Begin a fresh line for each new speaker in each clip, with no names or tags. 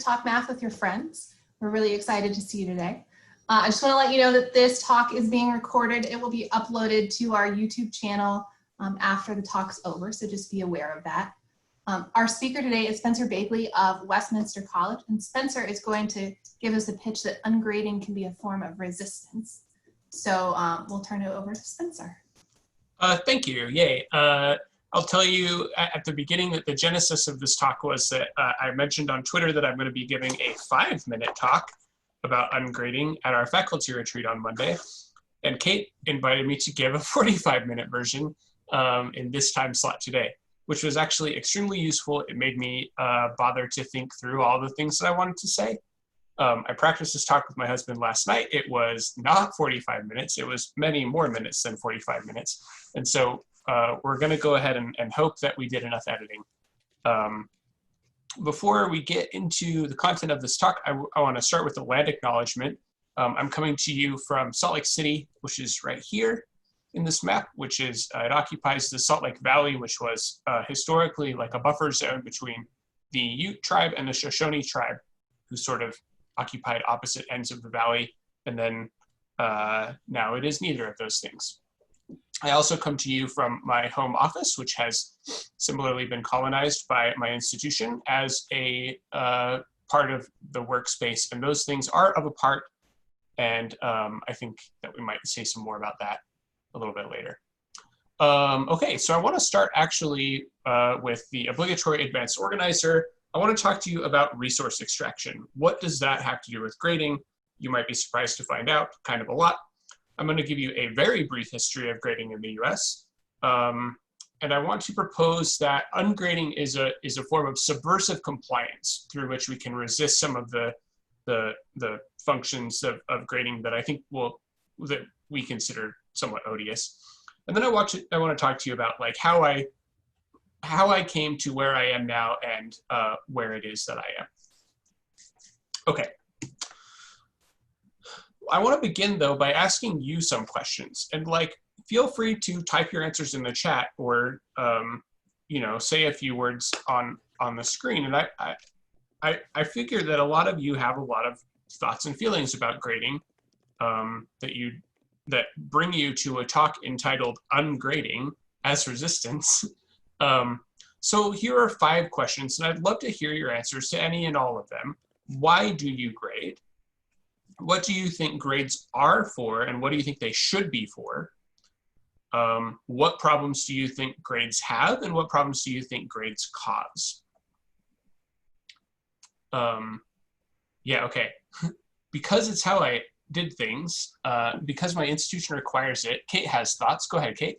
Talk Math with your friends. We're really excited to see you today. I just want to let you know that this talk is being recorded. It will be uploaded to our YouTube channel after the talk's over, so just be aware of that. Our speaker today is Spencer Bagley of Westminster College, and Spencer is going to give us a pitch that ungrading can be a form of resistance. So we'll turn it over to Spencer.
Thank you. Yay. I'll tell you at the beginning that the genesis of this talk was that I mentioned on Twitter that I'm going to be giving a 5-minute talk about ungrading at our faculty retreat on Monday. And Kate invited me to give a 45-minute version in this time slot today, which was actually extremely useful. It made me bother to think through all the things that I wanted to say. I practiced this talk with my husband last night. It was not 45 minutes. It was many more minutes than 45 minutes. And so we're going to go ahead and hope that we did enough editing. Before we get into the content of this talk, I want to start with a land acknowledgement. I'm coming to you from Salt Lake City, which is right here in this map, which is, it occupies the Salt Lake Valley, which was historically like a buffer zone between the Ute tribe and the Shoshone tribe, who sort of occupied opposite ends of the valley. And then now it is neither of those things. I also come to you from my home office, which has similarly been colonized by my institution as a part of the workspace. And those things are of a part. And I think that we might say some more about that a little bit later. Okay, so I want to start actually with the obligatory advanced organizer. I want to talk to you about resource extraction. What does that have to do with grading? You might be surprised to find out, kind of a lot. I'm going to give you a very brief history of grading in the US. And I want to propose that ungrading is a form of subversive compliance through which we can resist some of the functions of grading that I think that we consider somewhat odious. And then I want to talk to you about like how I came to where I am now and where it is that I am. Okay. I want to begin though by asking you some questions, and like feel free to type your answers in the chat or you know, say a few words on the screen. And I figure that a lot of you have a lot of thoughts and feelings about grading that bring you to a talk entitled Ungrading as Resistance. So here are 5 questions, and I'd love to hear your answers to any and all of them. Why do you grade? What do you think grades are for, and what do you think they should be for? What problems do you think grades have, and what problems do you think grades cause? Yeah, okay. Because it's how I did things, because my institution requires it, Kate has thoughts. Go ahead, Kate.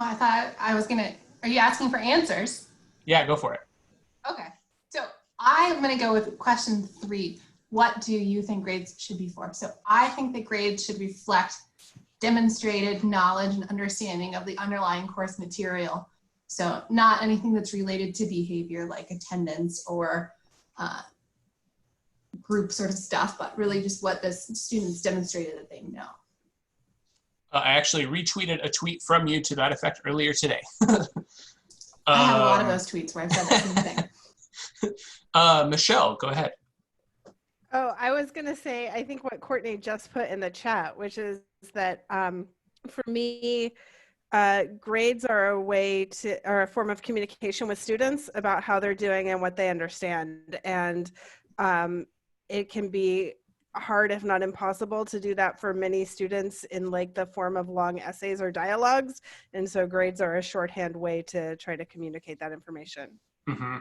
Well, I thought I was gonna, are you asking for answers?
Yeah, go for it.
Okay, so I'm gonna go with question 3. What do you think grades should be for? So I think that grades should reflect demonstrated knowledge and understanding of the underlying course material. So not anything that's related to behavior like attendance or group sort of stuff, but really just what the students demonstrated that they know.
I actually retweeted a tweet from you to that effect earlier today.
I have a lot of those tweets where I've said the same thing.
Michelle, go ahead.
Oh, I was going to say, I think what Courtney just put in the chat, which is that for me, grades are a form of communication with students about how they're doing and what they understand. And it can be hard, if not impossible, to do that for many students in like the form of long essays or dialogues. And so grades are a shorthand way to try to communicate that information.
Mm-hmm.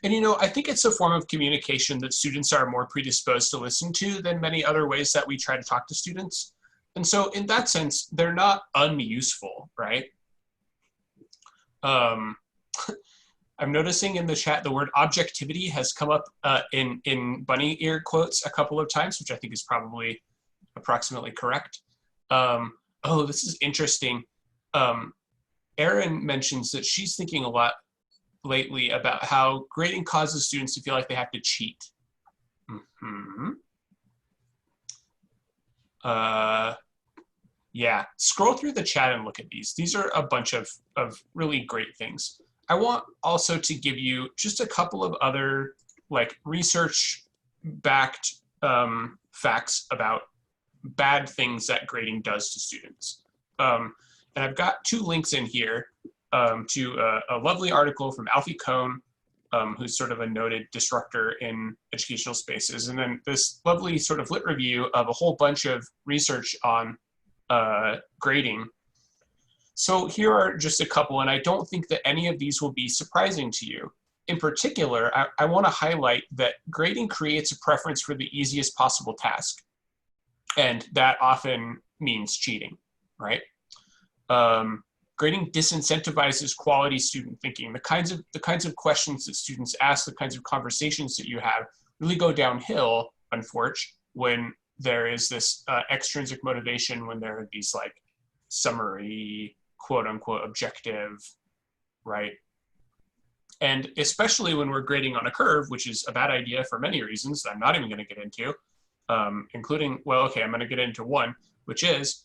And you know, I think it's a form of communication that students are more predisposed to listen to than many other ways that we try to talk to students. And so in that sense, they're not unuseful, right? I'm noticing in the chat the word objectivity has come up in bunny ear quotes a couple of times, which I think is probably approximately correct. Oh, this is interesting. Erin mentions that she's thinking a lot lately about how grading causes students to feel like they have to cheat. Mm-hmm. Yeah, scroll through the chat and look at these. These are a bunch of really great things. I want also to give you just a couple of other like research-backed facts about bad things that grading does to students. And I've got 2 links in here to a lovely article from Alfie Kohn, who's sort of a noted disruptor in educational spaces, and then this lovely sort of lit review of a whole bunch of research on grading. So here are just a couple, and I don't think that any of these will be surprising to you. In particular, I want to highlight that grading creates a preference for the easiest possible task, and that often means cheating, right? Grading disincentivizes quality student thinking. The kinds of questions that students ask, the kinds of conversations that you have really go downhill, unfortunately, when there is this extrinsic motivation, when there are these like summary, quote unquote, objective, right? And especially when we're grading on a curve, which is a bad idea for many reasons that I'm not even going to get into, including, well, okay, I'm going to get into one, which is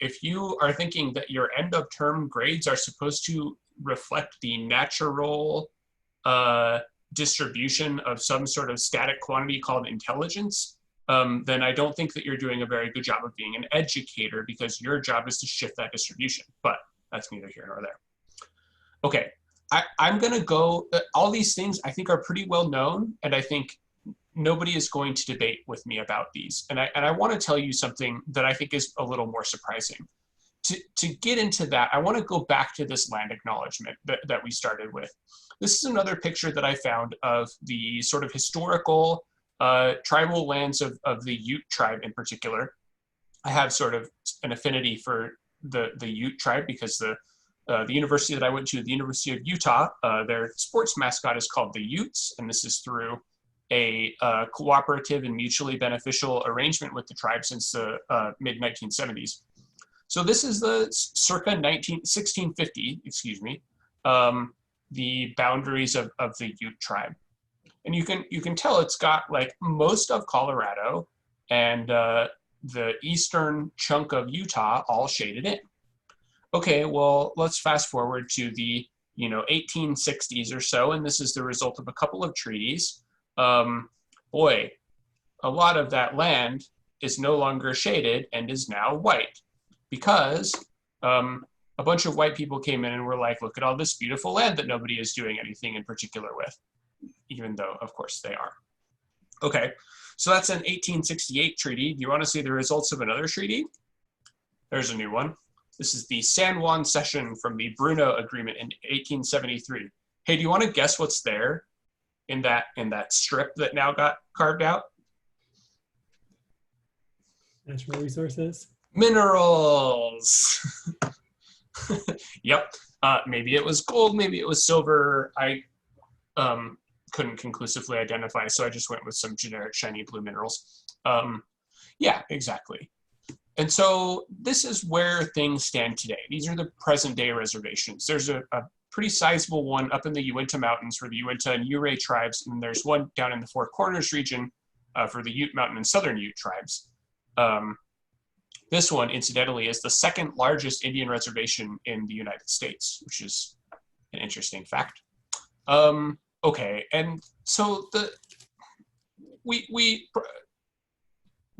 if you are thinking that your end of term grades are supposed to reflect the natural distribution of some sort of static quantity called intelligence, then I don't think that you're doing a very good job of being an educator, because your job is to shift that distribution. But that's neither here nor there. Okay, I'm going to go, all these things I think are pretty well known, and I think nobody is going to debate with me about these. And I want to tell you something that I think is a little more surprising. To get into that, I want to go back to this land acknowledgement that we started with. This is another picture that I found of the sort of historical tribal lands of the Ute tribe in particular. I have sort of an affinity for the Ute tribe because the university that I went to, the University of Utah, their sports mascot is called the Utes, and this is through a cooperative and mutually beneficial arrangement with the tribe since the mid-1970s. So this is the circa 1650, excuse me, the boundaries of the Ute tribe. And you can tell it's got like most of Colorado and the eastern chunk of Utah all shaded in. Okay, well, let's fast forward to the 1860s or so, and this is the result of a couple of treaties. Boy, a lot of that land is no longer shaded and is now white, because a bunch of white people came in and were like, look at all this beautiful land that nobody is doing anything in particular with, even though, of course, they are. Okay, so that's an 1868 treaty. Do you want to see the results of another treaty? There's a new one. This is the San Juan Cession from the Bruno Agreement in 1873. Hey, do you want to guess what's there in that strip that now got carved out?
Natural resources.
Minerals. Yep. Maybe it was gold, maybe it was silver. I couldn't conclusively identify, so I just went with some generic shiny blue minerals. Yeah, exactly. And so this is where things stand today. These are the present day reservations. There's a pretty sizable one up in the Uinta Mountains for the Uinta and Ouray tribes, and there's one down in the Four Corners region for the Ute Mountain and Southern Ute tribes. This one, incidentally, is the second largest Indian reservation in the United States, which is an interesting fact. Okay, and so the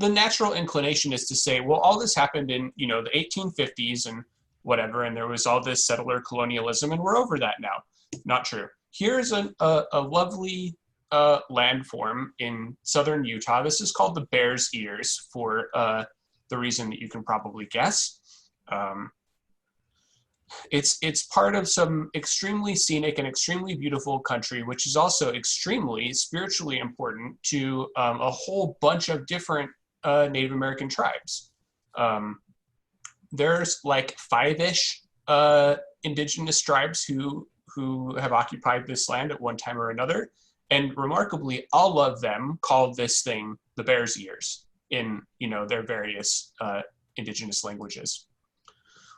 natural inclination is to say, well, all this happened in the 1850s and whatever, and there was all this settler colonialism, and we're over that now. Not true. Here's a lovely landform in southern Utah. This is called the Bears Ears for the reason that you can probably guess. It's part of some extremely scenic and extremely beautiful country, which is also extremely spiritually important to a whole bunch of different Native American tribes. There's like 5-ish indigenous tribes who have occupied this land at one time or another. And remarkably, all of them called this thing the Bears Ears in their various indigenous languages.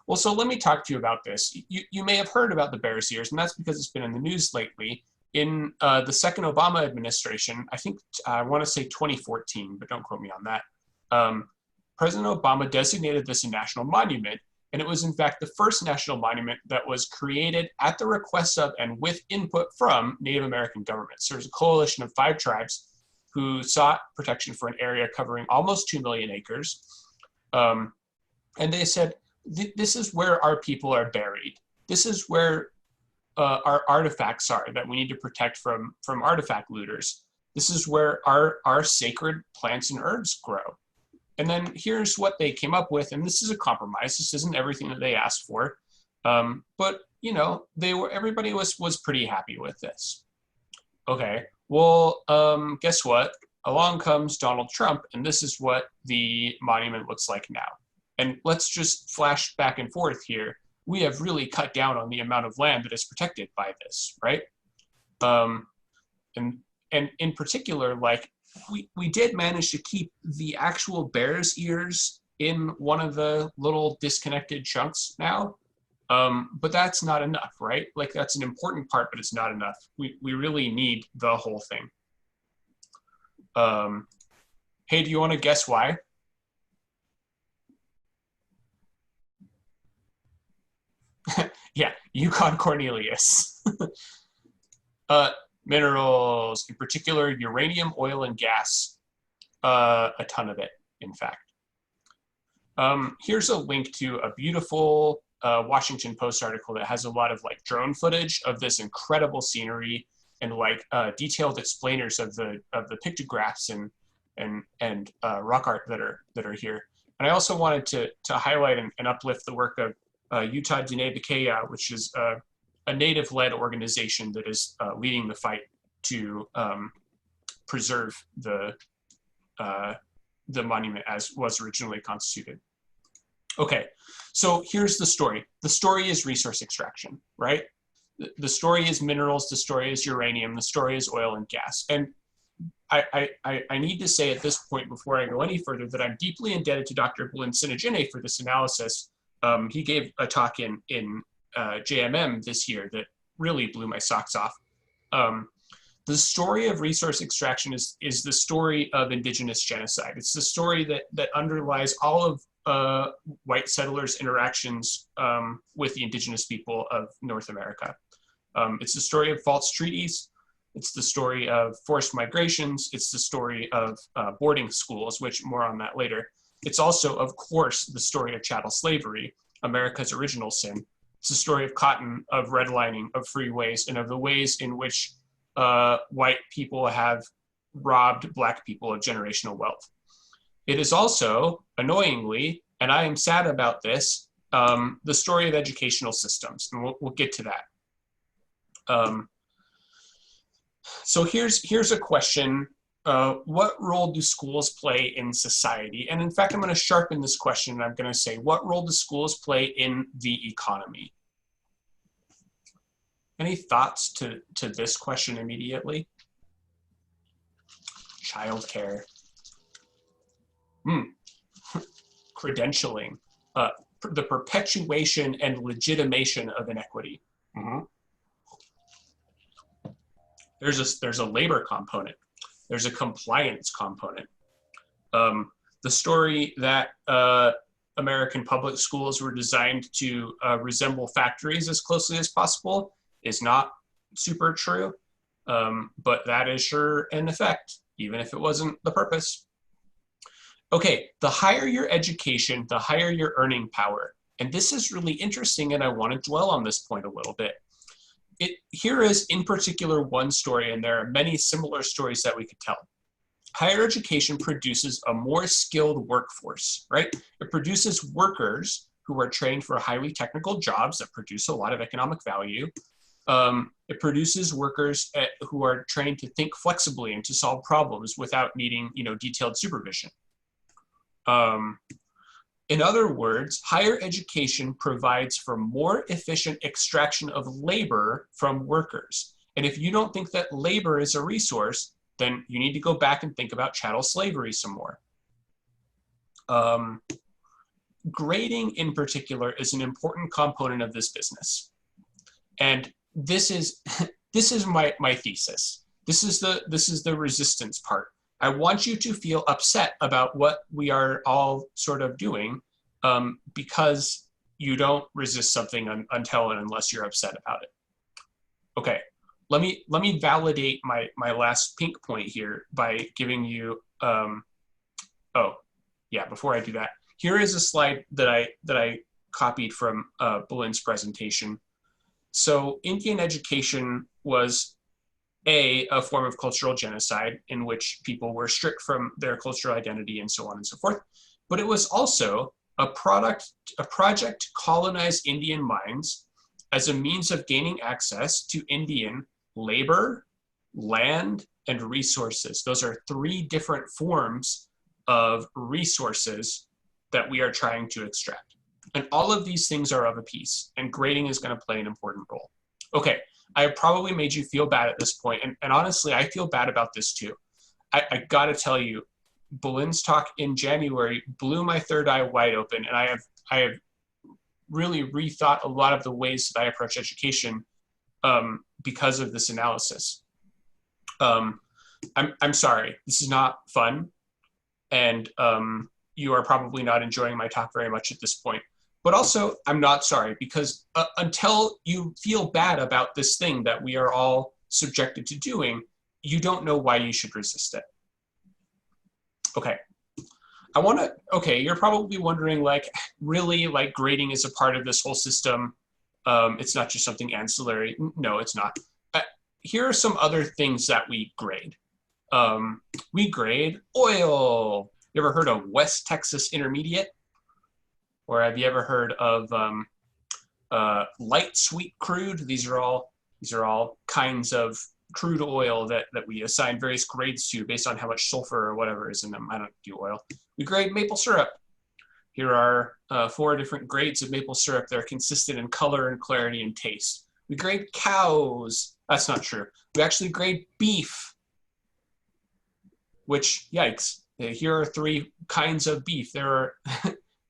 Well, so let me talk to you about this. You may have heard about the Bears Ears, and that's because it's been in the news lately. In the second Obama administration, I think I want to say 2014, but don't quote me on that. President Obama designated this a national monument And it was in fact the first national monument that was created at the request of and with input from Native American governments. There was a coalition of 5 tribes who sought protection for an area covering almost 2 million acres. And they said, this is where our people are buried. This is where our artifacts are that we need to protect from artifact looters. This is where our sacred plants and herbs grow. And then here's what they came up with, and this is a compromise. This isn't everything that they asked for, but you know, everybody was pretty happy with this. Okay, well, guess what? Along comes Donald Trump, and this is what the monument looks like now. And let's just flash back and forth here. We have really cut down on the amount of land that is protected by this, right? And in particular, like we did manage to keep the actual bear's ears in one of the little disconnected chunks now, but that's not enough, right? Like that's an important part, but it's not enough. We really need the whole thing. Hey, do you want to guess why? Yeah, Yukon Cornelius. Minerals, in particular, uranium, oil, and gas. A ton of it, in fact. Here's a link to a beautiful Washington Post article that has a lot of like drone footage of this incredible scenery and like detailed explainers of the pictographs and rock art that are here. And I also wanted to highlight and uplift the work of Utah Diné Bikaya, which is a native-led organization that is leading the fight to preserve the monument as was originally constituted. Okay, so here's the story. The story is resource extraction, right? The story is minerals, the story is uranium, the story is oil and gas. And I need to say at this point, before I go any further, that I'm deeply indebted to Dr. Blin Sinajene for this analysis. He gave a talk in JMM this year that really blew my socks off. The story of resource extraction is the story of indigenous genocide. It's the story that underlies all of white settlers' interactions with the indigenous people of North America. It's the story of false treaties. It's the story of forced migrations. It's the story of boarding schools, which more on that later. It's also, of course, the story of chattel slavery, America's original sin. It's the story of cotton, of redlining, of freeways, and of the ways in which white people have robbed Black people of generational wealth. It is also, annoyingly, and I am sad about this, the story of educational systems, and we'll get to that. So here's a question. What role do schools play in society? And in fact, I'm going to sharpen this question, and I'm going to say, what role do schools play in the economy? Any thoughts to this question immediately? Childcare. Credentialing. The perpetuation and legitimation of inequity. There's a labor component. There's a compliance component. The story that American public schools were designed to resemble factories as closely as possible is not super true, but that is sure an effect, even if it wasn't the purpose. Okay, the higher your education, the higher your earning power. And this is really interesting, and I want to dwell on this point a little bit. Here is, in particular, one story, and there are many similar stories that we could tell. Higher education produces a more skilled workforce, right? It produces workers who are trained for highly technical jobs that produce a lot of economic value. It produces workers who are trained to think flexibly and to solve problems without needing, detailed supervision. In other words, higher education provides for more efficient extraction of labor from workers. And if you don't think that labor is a resource, then you need to go back and think about chattel slavery some more. Grading in particular is an important component of this business. And this is my thesis. This is the resistance part. I want you to feel upset about what we are all sort of doing, because you don't resist something until and unless you're upset about it. Okay, let me validate my last pink point here by giving you, oh, yeah, before I do that, here is a slide that I copied from Boleyn's presentation. So Indian education was a form of cultural genocide in which people were stripped from their cultural identity and so on and so forth. But it was also a project to colonize Indian minds as a means of gaining access to Indian labor, land, and resources. Those are 3 different forms of resources that we are trying to extract. And all of these things are of a piece, and grading is going to play an important role. Okay, I have probably made you feel bad at this point, and honestly, I feel bad about this too. I gotta tell you, Boleyn's talk in January blew my third eye wide open, and I have really rethought a lot of the ways that I approach education because of this analysis. I'm sorry, this is not fun, and you are probably not enjoying my talk very much at this point. But also, I'm not sorry, because until you feel bad about this thing that we are all subjected to doing, you don't know why you should resist it. Okay, okay, you're probably wondering, like, really, like, grading is a part of this whole system. It's not just something ancillary. No, it's not. Here are some other things that we grade. We grade oil. You ever heard of West Texas Intermediate? Or have you ever heard of light sweet crude? These are all kinds of crude oil that we assign various grades to based on how much sulfur or whatever is in them. I don't do oil. We grade maple syrup. Here are 4 different grades of maple syrup. They're consistent in color and clarity and taste. We grade cows. That's not true. We actually grade beef, which, yikes. Here are 3 kinds of beef.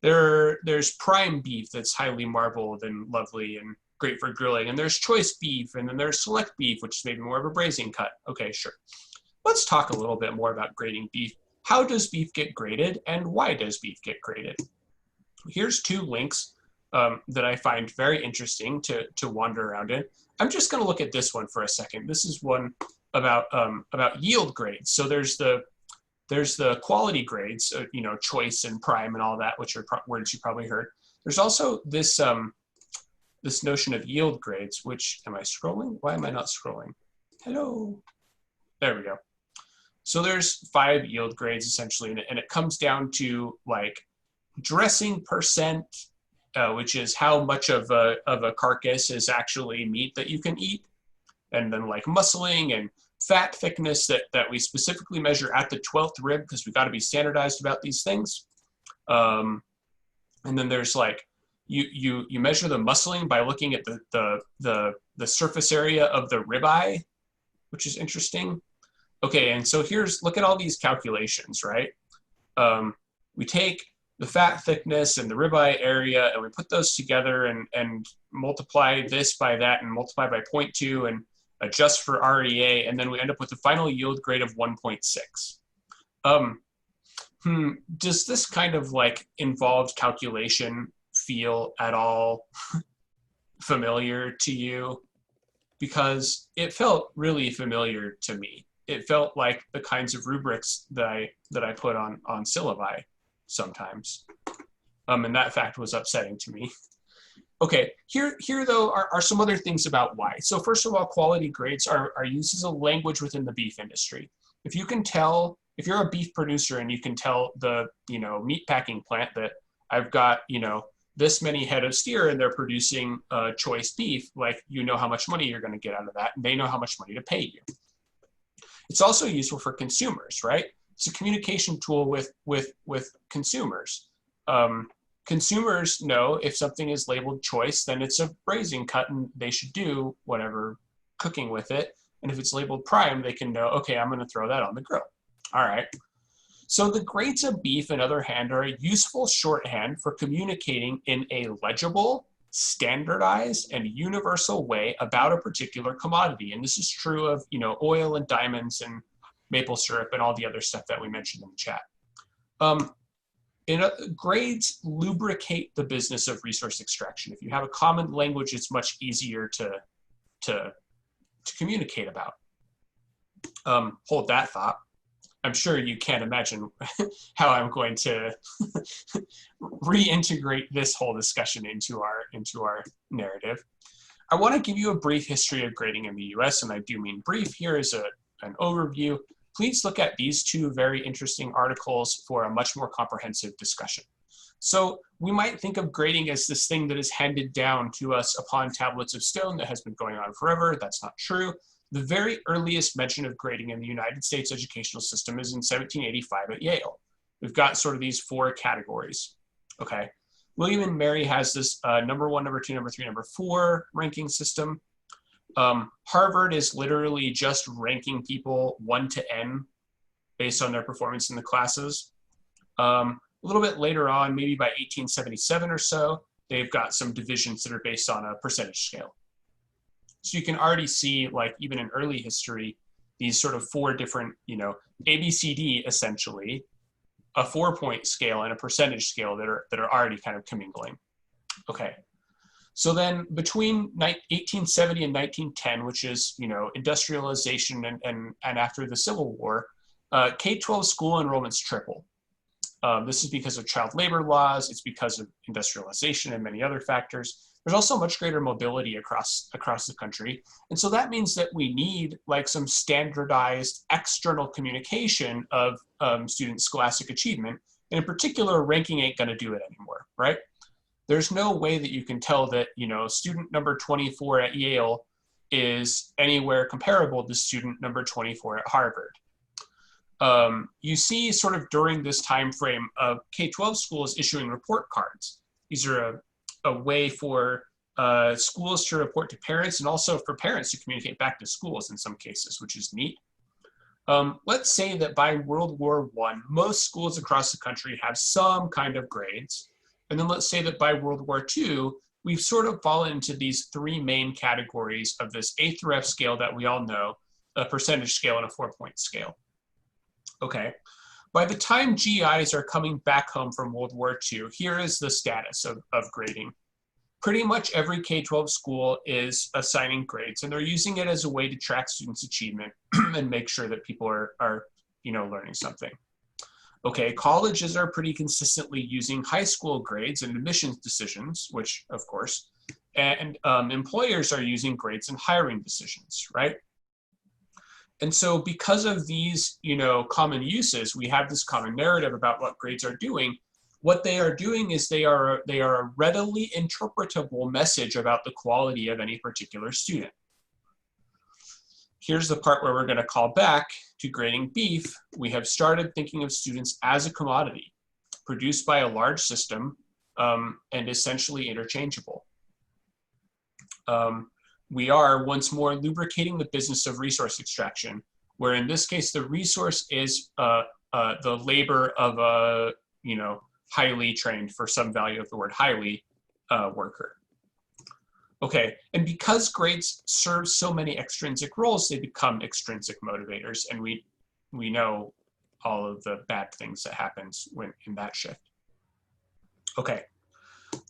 There's prime beef that's highly marbled and lovely and great for grilling, and there's choice beef, and then there's select beef, which is maybe more of a braising cut. Okay, sure. Let's talk a little bit more about grading beef. How does beef get graded, and why does beef get graded? Here's 2 links that I find very interesting to wander around in. I'm just going to look at this one for a second. This is one about yield grades. So there's the quality grades, you know, choice and prime and all that, which are words you probably heard. There's also this this notion of yield grades, which, am I scrolling? Why am I not scrolling? Hello. There we go. So there's 5 yield grades essentially, and it comes down to like dressing percent, which is how much of a carcass is actually meat that you can eat, and then like muscling and fat thickness that we specifically measure at the 12th rib because we've got to be standardized about these things. And then there's like, you measure the muscling by looking at the surface area of the ribeye, which is interesting. Okay, and so look at all these calculations, right? We take the fat thickness and the ribeye area and we put those together and multiply this by that and multiply by 0.2 and adjust for REA, and then we end up with the final yield grade of 1.6. Does this kind of like involved calculation feel at all familiar to you? Because it felt really familiar to me. It felt like the kinds of rubrics that I put on syllabi sometimes. And that fact was upsetting to me. Okay, here though are some other things about why. So first of all, quality grades are used as a language within the beef industry. If you can tell, if you're a beef producer and you can tell the, you know, meat packing plant that I've got, you know, this many head of steer and they're producing choice beef, like, you know how much money you're going to get out of that, and they know how much money to pay you. It's also useful for consumers, right? It's a communication tool with consumers. Consumers know if something is labeled choice, then it's a braising cut and they should do whatever cooking with it. And if it's labeled prime, they can know, okay, I'm going to throw that on the grill. All right. So the grades of beef, on the other hand, are a useful shorthand for communicating in a legible, standardized, and universal way about a particular commodity. And this is true of, you know, oil and diamonds and maple syrup and all the other stuff that we mentioned in the chat. Grades lubricate the business of resource extraction. If you have a common language, it's much easier to communicate about. Hold that thought. I'm sure you can't imagine how I'm going to reintegrate this whole discussion into our narrative. I want to give you a brief history of grading in the US, and I do mean brief. Here is an overview. Please look at these two very interesting articles for a much more comprehensive discussion. So we might think of grading as this thing that is handed down to us upon tablets of stone that has been going on forever. That's not true. The very earliest mention of grading in the United States educational system is in 1785 at Yale. We've got sort of these four categories, okay? William and Mary has this number 1, number 2, number 3, number 4 ranking system. Harvard is literally just ranking people 1 to N based on their performance in the classes. A little bit later on, maybe by 1877 or so, they've got some divisions that are based on a percentage scale. So you can already see, like, even in early history, these sort of 4 different, ABCD essentially, a 4-point scale and a percentage scale that are already kind of commingling. Okay. So then between 1870 and 1910, which is, industrialization and after the Civil War, K-12 school enrollments triple. This is because of child labor laws. It's because of industrialization and many other factors. There's also much greater mobility across the country. And so that means that we need like some standardized external communication of student scholastic achievement. And in particular, ranking ain't gonna do it anymore, right? There's no way that you can tell that, student number 24 at Yale is anywhere comparable to student number 24 at Harvard. You see sort of during this time frame of K-12 schools issuing report cards. These are a way for schools to report to parents and also for parents to communicate back to schools in some cases, which is neat. Let's say that by World War I, most schools across the country have some kind of grades. And then let's say that by World War II, we've sort of fallen into these 3 main categories of this A through F scale that we all know, a percentage scale and a 4-point scale. Okay. By the time GIs are coming back home from World War II, here is the status of grading. Pretty much every K-12 school is assigning grades, and they're using it as a way to track students' achievement and make sure that people are learning something. Okay, colleges are pretty consistently using high school grades and admissions decisions, which of course, and employers are using grades and hiring decisions, right? And so because of these, common uses, we have this common narrative about what grades are doing. What they are doing is they are a readily interpretable message about the quality of any particular student. Here's the part where we're going to call back to grading beef. We have started thinking of students as a commodity produced by a large system and essentially interchangeable. We are once more lubricating the business of resource extraction, where in this case, the resource is the labor of a, highly trained, for some value of the word highly, worker. Okay, and because grades serve so many extrinsic roles, they become extrinsic motivators, and we know all of the bad things that happens in that shift. Okay.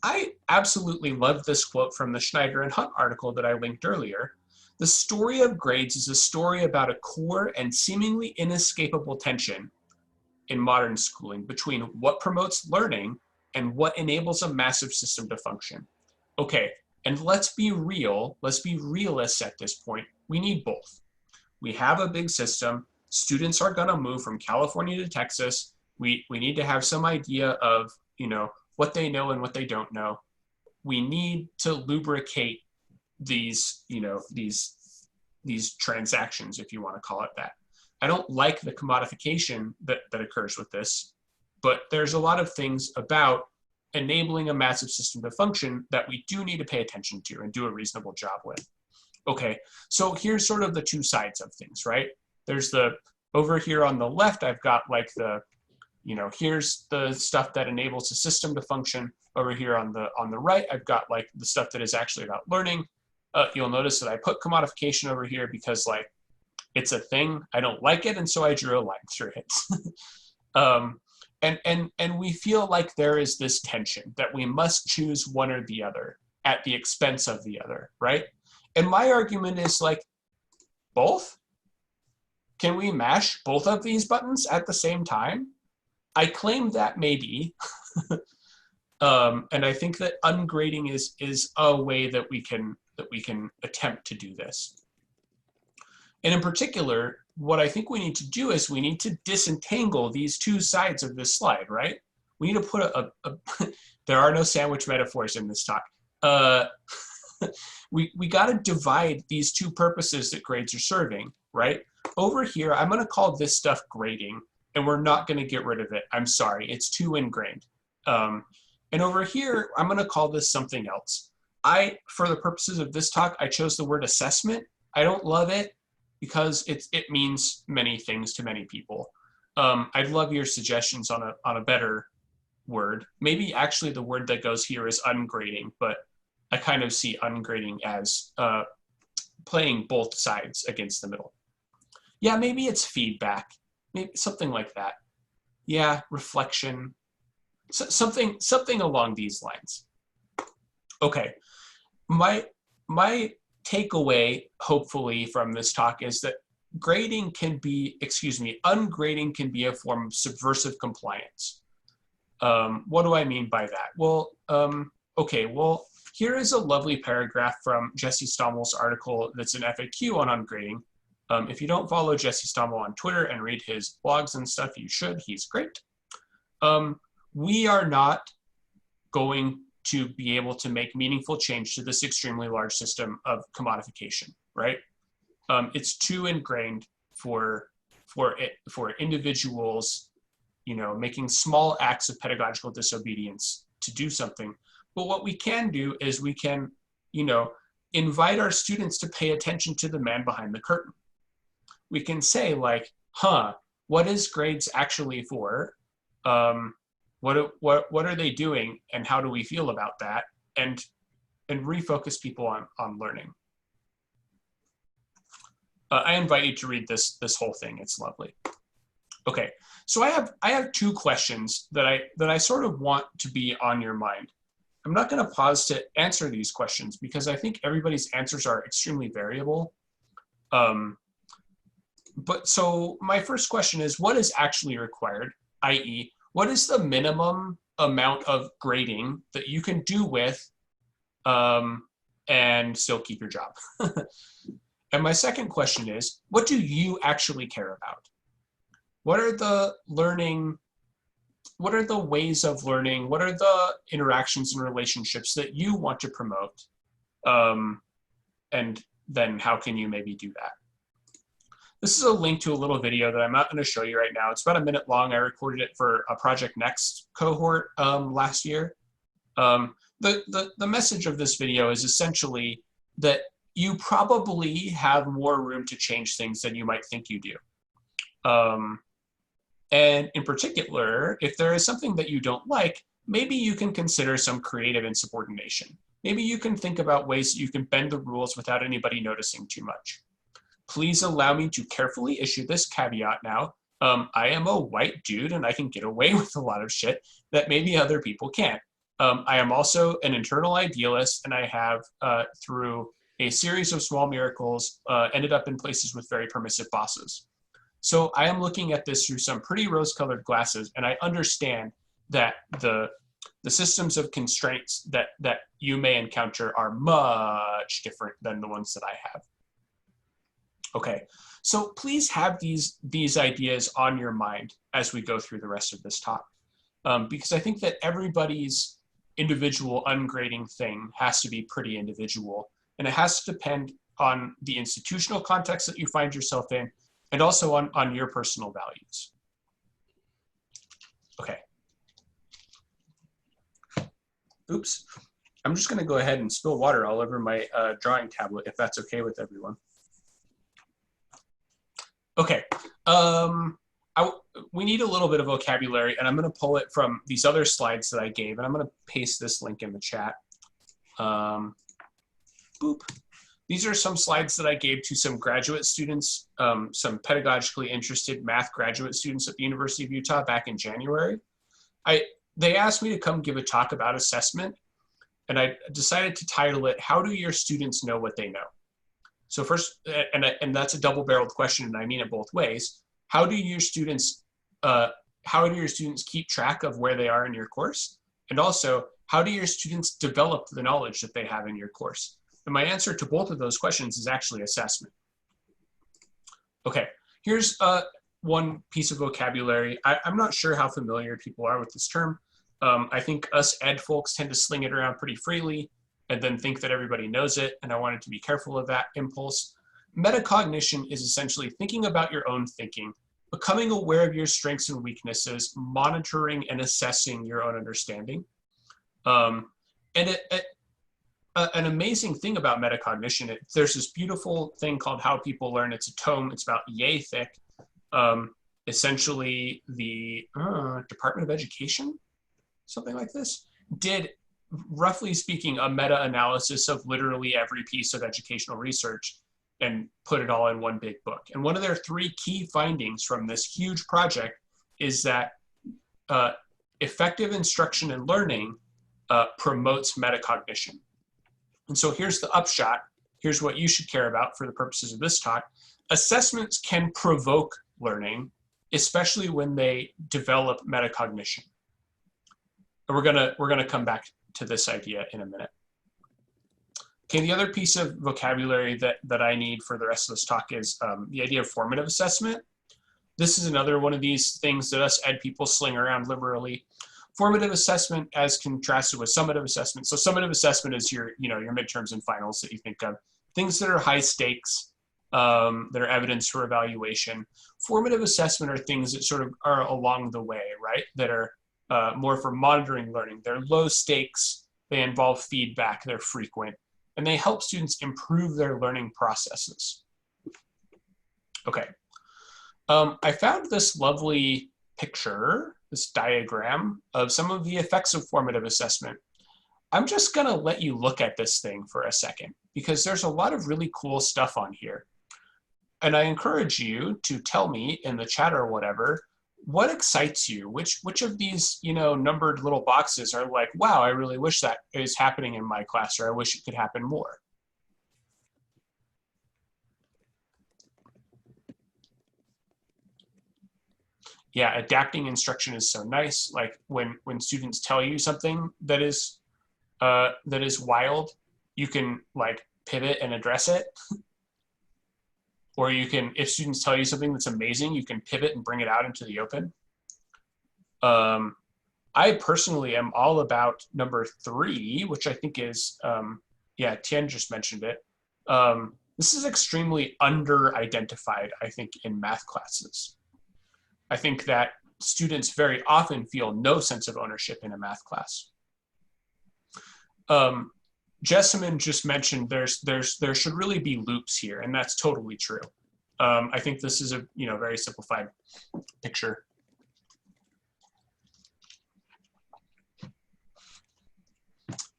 I absolutely love this quote from the Schneider and Hutt article that I linked earlier. The story of grades is a story about a core and seemingly inescapable tension in modern schooling between what promotes learning and what enables a massive system to function. Okay, and let's be real, let's be realists at this point. We need both. We have a big system. Students are gonna move from California to Texas. We need to have some idea of, what they know and what they don't know. We need to lubricate these, these transactions, if you want to call it that. I don't like the commodification that occurs with this, but there's a lot of things about enabling a massive system to function that we do need to pay attention to and do a reasonable job with. Okay, so here's sort of the 2 sides of things, right? There's over here on the left, I've got like here's the stuff that enables the system to function. Over here on the right, I've got like the stuff that is actually about learning. You'll notice that I put commodification over here because it's a thing. I don't like it, and so I drew a line through it. And we feel like there is this tension that we must choose one or the other at the expense of the other, right? And my argument is like, both? Can we mash both of these buttons at the same time? I claim that maybe. And I think that ungrading is a way that we can attempt to do this. And in particular, what I think we need to do is we need to disentangle these two sides of this slide, right? We need to put there are no sandwich metaphors in this talk. We got to divide these two purposes that grades are serving, right? Over here, I'm going to call this stuff grading, and we're not going to get rid of it. I'm sorry, it's too ingrained. And over here, I'm going to call this something else. For the purposes of this talk, I chose the word assessment. I don't love it because it means many things to many people. I'd love your suggestions on a better word. Maybe actually the word that goes here is ungrading, but I kind of see ungrading as playing both sides against the middle. Yeah, maybe it's feedback, maybe something like that. Yeah, reflection, something along these lines. Okay, my takeaway, hopefully, from this talk is that ungrading can be a form of subversive compliance. What do I mean by that? Well, okay, well, here is a lovely paragraph from Jesse Stommel's article that's an FAQ on ungrading. If you don't follow Jesse Stommel on Twitter and read his blogs and stuff, you should. He's great. We are not going to be able to make meaningful change to this extremely large system of commodification, right? It's too ingrained for individuals, making small acts of pedagogical disobedience to do something. But what we can do is we can, invite our students to pay attention to the man behind the curtain. We can say like, what is grades actually for? What are they doing, and how do we feel about that? And refocus people on learning. I invite you to read this whole thing. It's lovely. Okay, so I have two questions that I sort of want to be on your mind. I'm not going to pause to answer these questions because I think everybody's answers are extremely variable. But so my first question is, what is actually required? I.e., what is the minimum amount of grading that you can do with and still keep your job? And my second question is, what do you actually care about? What are the ways of learning? What are the interactions and relationships that you want to promote? And then how can you maybe do that? This is a link to a little video that I'm not going to show you right now. It's about a minute long. I recorded it for a Project Next cohort last year. The message of this video is essentially that you probably have more room to change things than you might think you do. And in particular, if there is something that you don't like, maybe you can consider some creative insubordination. Maybe you can think about ways that you can bend the rules without anybody noticing too much. Please allow me to carefully issue this caveat now. I am a white dude and I can get away with a lot of shit that maybe other people can't. I am also an internal idealist, and I have, through a series of small miracles, ended up in places with very permissive bosses. So I am looking at this through some pretty rose-colored glasses, and I understand that the systems of constraints that you may encounter are much different than the ones that I have. Okay, so please have these ideas on your mind as we go through the rest of this talk, because I think that everybody's individual ungrading thing has to be pretty individual, and it has to depend on the institutional context that you find yourself in, and also on your personal values. Okay. Oops. I'm just going to go ahead and spill water all over my drawing tablet, if that's okay with everyone. Okay. We need a little bit of vocabulary, and I'm going to pull it from these other slides that I gave, and I'm going to paste this link in the chat. Boop. These are some slides that I gave to some graduate students, some pedagogically interested math graduate students at the University of Utah back in January. They asked me to come give a talk about assessment, and I decided to title it, How Do Your Students Know What They Know? So first, and that's a double-barreled question, and I mean it both ways. How do your students keep track of where they are in your course? And also, how do your students develop the knowledge that they have in your course? And my answer to both of those questions is actually assessment. Okay, here's one piece of vocabulary. I'm not sure how familiar people are with this term. I think us ed folks tend to sling it around pretty freely and then think that everybody knows it, and I wanted to be careful of that impulse. Metacognition is essentially thinking about your own thinking, becoming aware of your strengths and weaknesses, monitoring and assessing your own understanding. And an amazing thing about metacognition, there's this beautiful thing called How People Learn. It's a tome, it's about yay thick. Essentially, the Department of Education, something like this, did, roughly speaking, a meta-analysis of literally every piece of educational research and put it all in one big book. And one of their 3 key findings from this huge project is that effective instruction and learning promotes metacognition. And so here's the upshot. Here's what you should care about for the purposes of this talk. Assessments can provoke learning, especially when they develop metacognition. And we're gonna come back to this idea in a minute. Okay, the other piece of vocabulary that I need for the rest of this talk is the idea of formative assessment. This is another one of these things that us ed people sling around liberally. Formative assessment as contrasted with summative assessment. So summative assessment is your midterms and finals that you think of. Things that are high stakes, that are evidence for evaluation. Formative assessment are things that sort of are along the way, right? That are more for monitoring learning. They're low stakes, they involve feedback, they're frequent, and they help students improve their learning processes. Okay, I found this lovely picture, this diagram of some of the effects of formative assessment. I'm just gonna let you look at this thing for a second because there's a lot of really cool stuff on here. And I encourage you to tell me in the chat or whatever, what excites you? Which of these, numbered little boxes are like, wow, I really wish that is happening in my class, or I wish it could happen more? Yeah, adapting instruction is so nice. Like when students tell you something that is wild, you can like pivot and address it. Or you can, if students tell you something that's amazing, you can pivot and bring it out into the open. I personally am all about number 3, which I think is, yeah, Tien just mentioned it. This is extremely under-identified, I think, in math classes. I think that students very often feel no sense of ownership in a math class. Jessamine just mentioned there should really be loops here, and that's totally true. I think this is a very simplified picture.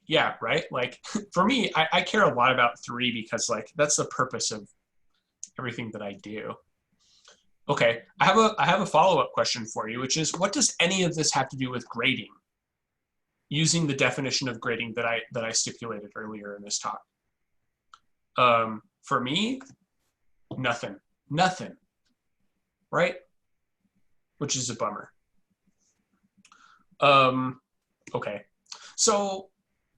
Yeah, right. Like for me, I care a lot about 3 because like that's the purpose of everything that I do. Okay, I have a follow-up question for you, which is, what does any of this have to do with grading? Using the definition of grading that I stipulated earlier in this talk. For me, nothing, right? Which is a bummer. Okay, so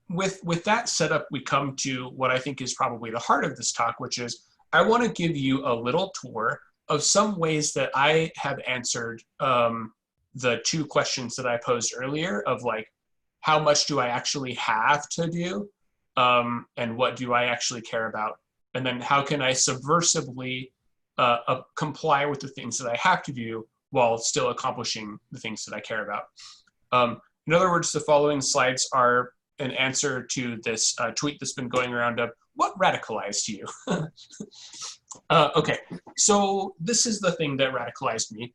with that setup, we come to what I think is probably the heart of this talk, which is I want to give you a little tour of some ways that I have answered the 2 questions that I posed earlier of like, how much do I actually have to do? And what do I actually care about? And then how can I subversively comply with the things that I have to do while still accomplishing the things that I care about? In other words, the following slides are an answer to this tweet that's been going around of, what radicalized you? Okay, so this is the thing that radicalized me.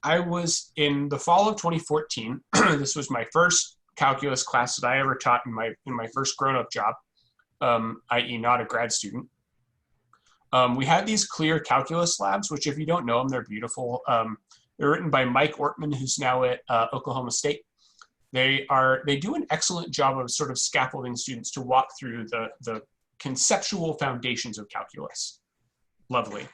I was in the fall of 2014. This was my first calculus class that I ever taught in my first grown-up job, i.e. not a grad student. We had these clear calculus labs, which if you don't know them, they're beautiful. They're written by Mike Ortman, who's now at Oklahoma State. They do an excellent job of sort of scaffolding students to walk through the conceptual foundations of calculus. Lovely.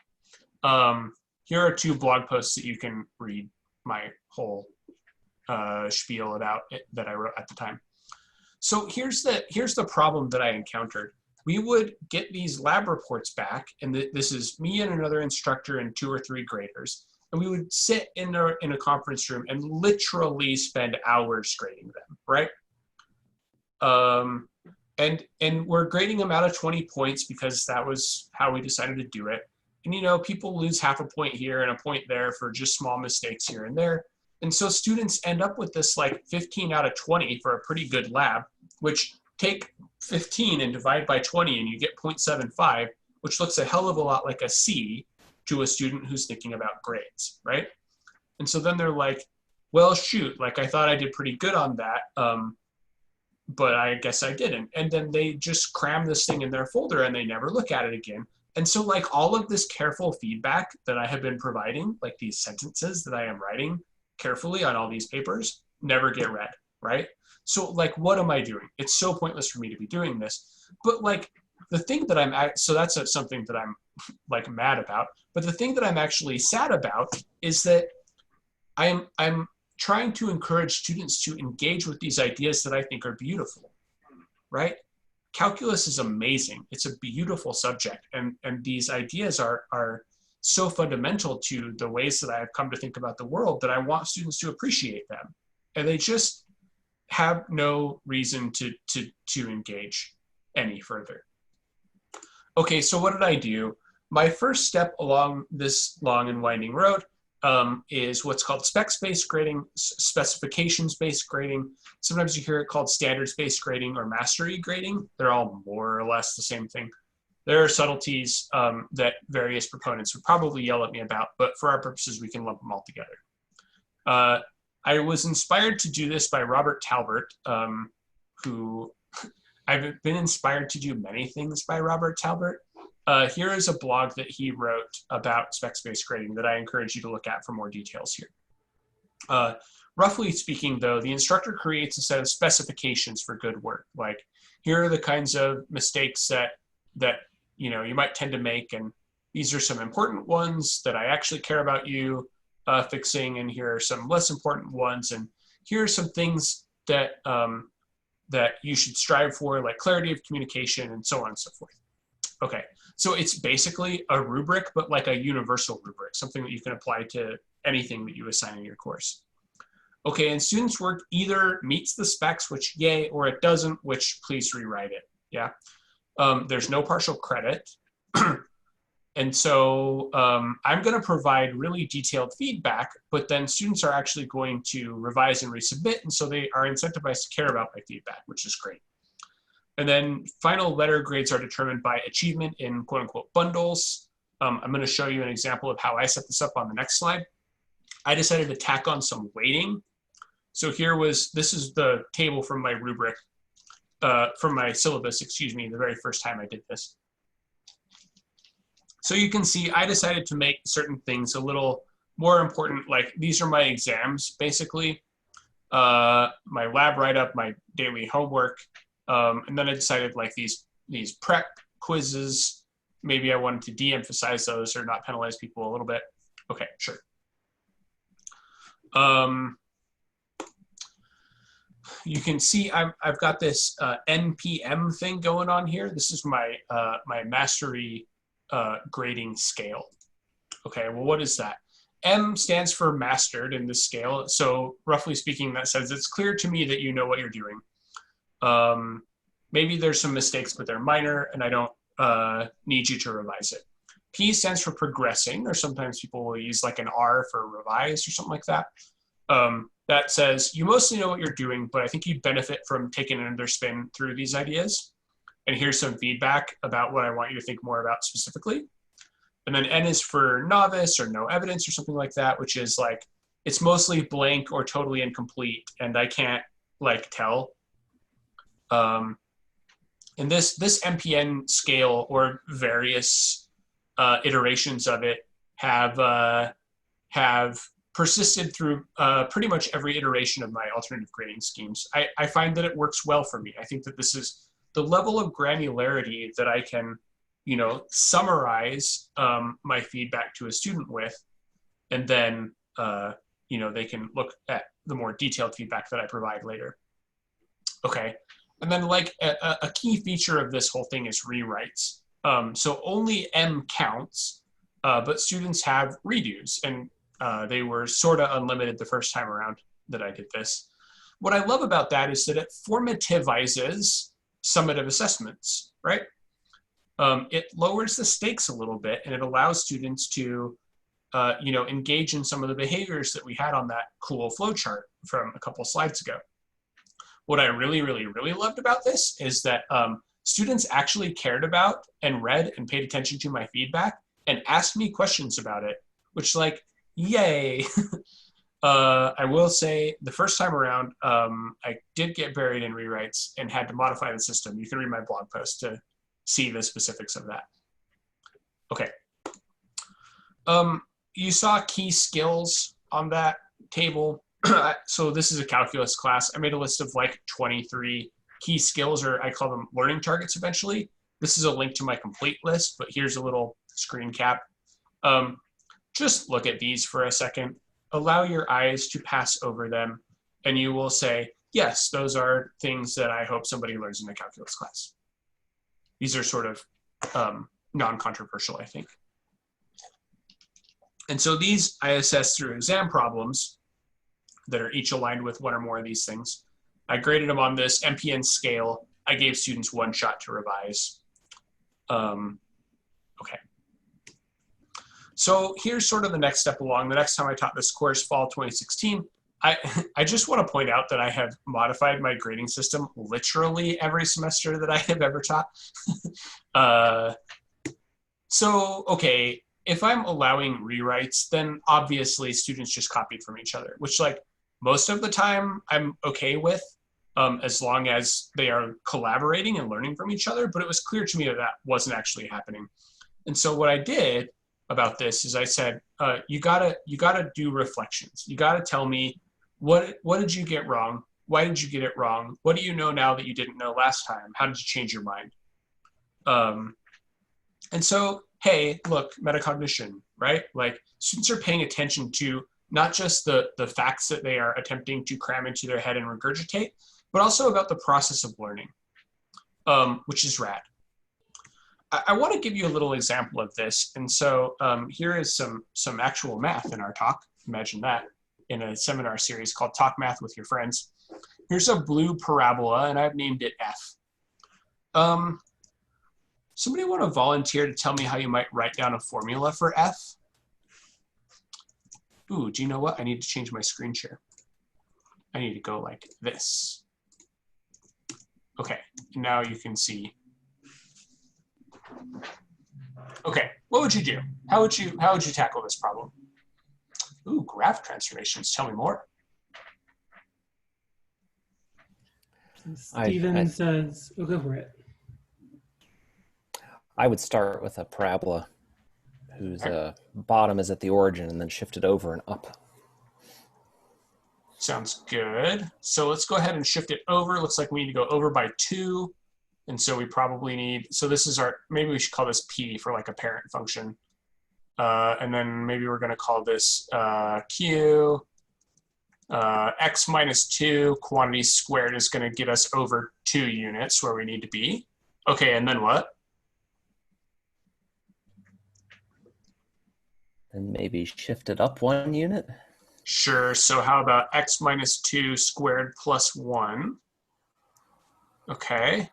Here are 2 blog posts that you can read my whole spiel about it that I wrote at the time. So here's the problem that I encountered. We would get these lab reports back, and this is me and another instructor and 2 or 3 graders, and we would sit in a conference room and literally spend hours grading them, right? And we're grading them out of 20 points because that was how we decided to do it. And you know, people lose half a point here and a point there for just small mistakes here and there. And so students end up with this like 15 out of 20 for a pretty good lab, which take 15 and divide by 20 and you get 0.75, which looks a hell of a lot like a C to a student who's thinking about grades, right? And so then they're like, well, shoot, like I thought I did pretty good on that, but I guess I didn't. And then they just cram this thing in their folder and they never look at it again. And so like all of this careful feedback that I have been providing, like these sentences that I am writing carefully on all these papers, never get read, right? So like, what am I doing? It's so pointless for me to be doing this. But like the thing that I'm at, so that's something that I'm like mad about. But the thing that I'm actually sad about is that I'm trying to encourage students to engage with these ideas that I think are beautiful, right? Calculus is amazing. It's a beautiful subject. And these ideas are so fundamental to the ways that I've come to think about the world that I want students to appreciate them. And they just have no reason to engage any further. Okay, so what did I do? My first step along this long and winding road is what's called specs-based grading, specifications-based grading. Sometimes you hear it called standards-based grading or mastery grading. They're all more or less the same thing. There are subtleties that various proponents would probably yell at me about, but for our purposes, we can lump them all together. I was inspired to do this by Robert Talbert, who I've been inspired to do many things by Robert Talbert. Here is a blog that he wrote about specs-based grading that I encourage you to look at for more details here. Roughly speaking, though, the instructor creates a set of specifications for good work. Like, here are the kinds of mistakes that you know you might tend to make, and these are some important ones that I actually care about you fixing, and here are some less important ones, and here are some things that that you should strive for, like clarity of communication, and so on and so forth. Okay, so it's basically a rubric, but like a universal rubric, something that you can apply to anything that you assign in your course. Okay, and students' work either meets the specs, which yay, or it doesn't, which please rewrite it, yeah? There's no partial credit. And so I'm gonna provide really detailed feedback, but then students are actually going to revise and resubmit, and so they are incentivized to care about my feedback, which is great. And then final letter grades are determined by achievement in quote unquote bundles. I'm gonna show you an example of how I set this up on the next slide. I decided to tack on some weighting. So this is the table from my rubric, from my syllabus, excuse me, the very first time I did this. So you can see I decided to make certain things a little more important, like these are my exams, basically. My lab write-up, my daily homework, and then I decided like these prep quizzes, maybe I wanted to de-emphasize those or not penalize people a little bit. Okay, sure. You can see I've got this NPM thing going on here. This is my my mastery grading scale. Okay, well, what is that? M stands for mastered in this scale. So roughly speaking, that says it's clear to me that you know what you're doing. Maybe there's some mistakes, but they're minor, and I don't need you to revise it. P stands for progressing, or sometimes people will use like an R for revise or something like that. That says you mostly know what you're doing, but I think you benefit from taking another spin through these ideas. And here's some feedback about what I want you to think more about specifically. And then N is for novice or no evidence or something like that, which is like, it's mostly blank or totally incomplete, and I can't like tell. And this MPN scale or various iterations of it have persisted through pretty much every iteration of my alternative grading schemes. I find that it works well for me. I think that this is the level of granularity that I can, you know, summarize my feedback to a student with, and then, you know, they can look at the more detailed feedback that I provide later. Okay, and then like a key feature of this whole thing is rewrites. So only M counts, but students have redos, and they were sort of unlimited the first time around that I did this. What I love about that is that it formativizes summative assessments, right? It lowers the stakes a little bit, and it allows students to, you know, engage in some of the behaviors that we had on that cool flowchart from a couple slides ago. What I really, really, really loved about this is that students actually cared about and read and paid attention to my feedback and asked me questions about it, which, like, yay. I will say the first time around, I did get buried in rewrites and had to modify the system. You can read my blog post to see the specifics of that. Okay. You saw key skills on that table. So this is a calculus class. I made a list of like 23 key skills, or I call them learning targets eventually. This is a link to my complete list, but here's a little screen cap. Just look at these for a second. Allow your eyes to pass over them, and you will say, yes, those are things that I hope somebody learns in a calculus class. These are sort of non-controversial, I think. And so these I assess through exam problems that are each aligned with one or more of these things. I graded them on this MPN scale. I gave students one shot to revise. Okay. So here's sort of the next step along. The next time I taught this course, fall 2016, I just want to point out that I have modified my grading system literally every semester that I have ever taught. So, okay, if I'm allowing rewrites, then obviously students just copied from each other, which, like, most of the time I'm okay with, as long as they are collaborating and learning from each other. But it was clear to me that that wasn't actually happening. And so what I did about this is I said, you gotta do reflections. You gotta tell me, what did you get wrong? Why did you get it wrong? What do you know now that you didn't know last time? How did you change your mind? And so, hey, look, metacognition, right? Like, students are paying attention to not just the facts that they are attempting to cram into their head and regurgitate, but also about the process of learning, which is rad. I want to give you a little example of this. And so here is some actual math in our talk. Imagine that, in a seminar series called Talk Math with Your Friends. Here's a blue parabola, and I've named it F. Somebody want to volunteer to tell me how you might write down a formula for F? Ooh, do you know what? I need to change my screen share. I need to go like this. Okay, now you can see. Okay, what would you do? How would you tackle this problem? Ooh, graph transformations. Tell me more.
Steven says, oh, go for it.
I would start with a parabola whose bottom is at the origin and then shift it over and up.
Sounds good. So let's go ahead and shift it over. Looks like we need to go over by 2. And so we probably need, so this is our, maybe we should call this P for like a parent function. And then maybe we're going to call this Q. X minus 2 quantity squared is going to get us over 2 units where we need to be. Okay, and then what?
And maybe shift it up 1 unit.
Sure, so how about X minus 2 squared plus 1? Okay.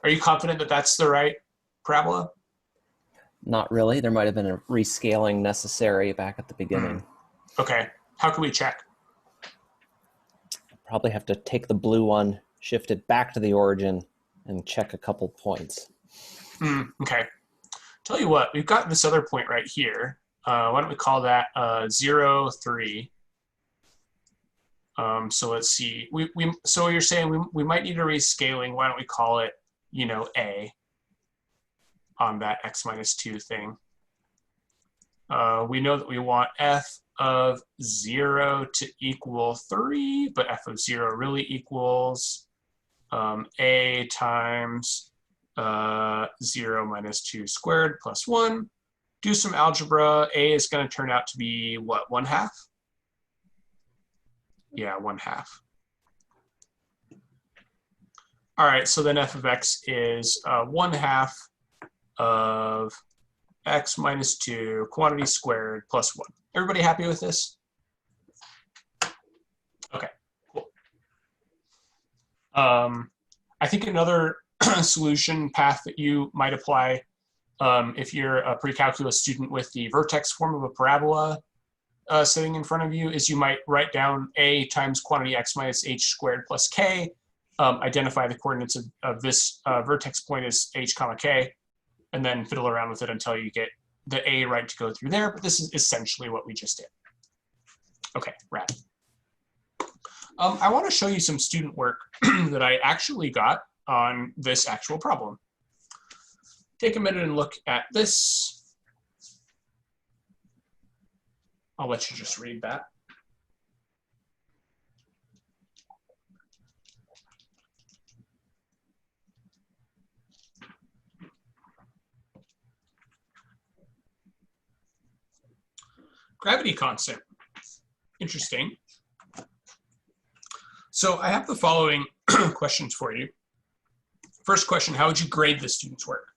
Are you confident that that's the right parabola?
Not really. There might have been a rescaling necessary back at the beginning.
Okay, how can we check?
Probably have to take the blue one, shift it back to the origin, and check a couple points.
Okay. Tell you what, we've got this other point right here. Why don't we call that 0, 3? So let's see. So you're saying we might need a rescaling. Why don't we call it, you know, A on that X minus 2 thing? We know that we want F of 0 to equal 3, but f of 0 really equals a times 0 minus 2 squared plus 1. Do some algebra. A is going to turn out to be what, 1/2? Yeah, 1/2. All right, so then f of x is 1/2 of x minus 2 quantity squared plus 1. Everybody happy with this? Okay, cool. I think another solution path that you might apply if you're a pre-calculus student with the vertex form of a parabola sitting in front of you is you might write down a times quantity x minus h squared plus k, identify the coordinates of this vertex point as h comma k, and then fiddle around with it until you get the a right to go through there. But this is essentially what we just did. Okay, rad. I want to show you some student work that I actually got on this actual problem. Take a minute and look at this. I'll let you just read that. Gravity constant. Interesting. So I have the following questions for you. First question, how would you grade the student's work?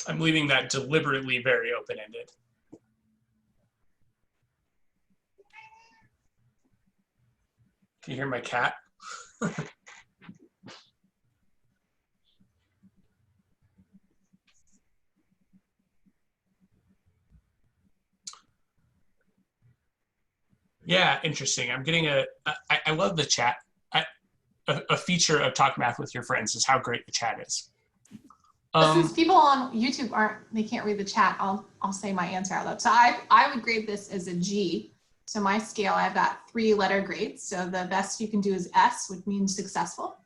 I'm leaving that deliberately very open-ended. Can you hear my cat? Yeah, interesting. I'm getting I love the chat. A feature of Talk Math with your friends is how great the chat is.
Since people on YouTube they can't read the chat, I'll say my answer out loud. So I would grade this as a G. So my scale, I've got 3 letter grades. So the best you can do is S, which means successful.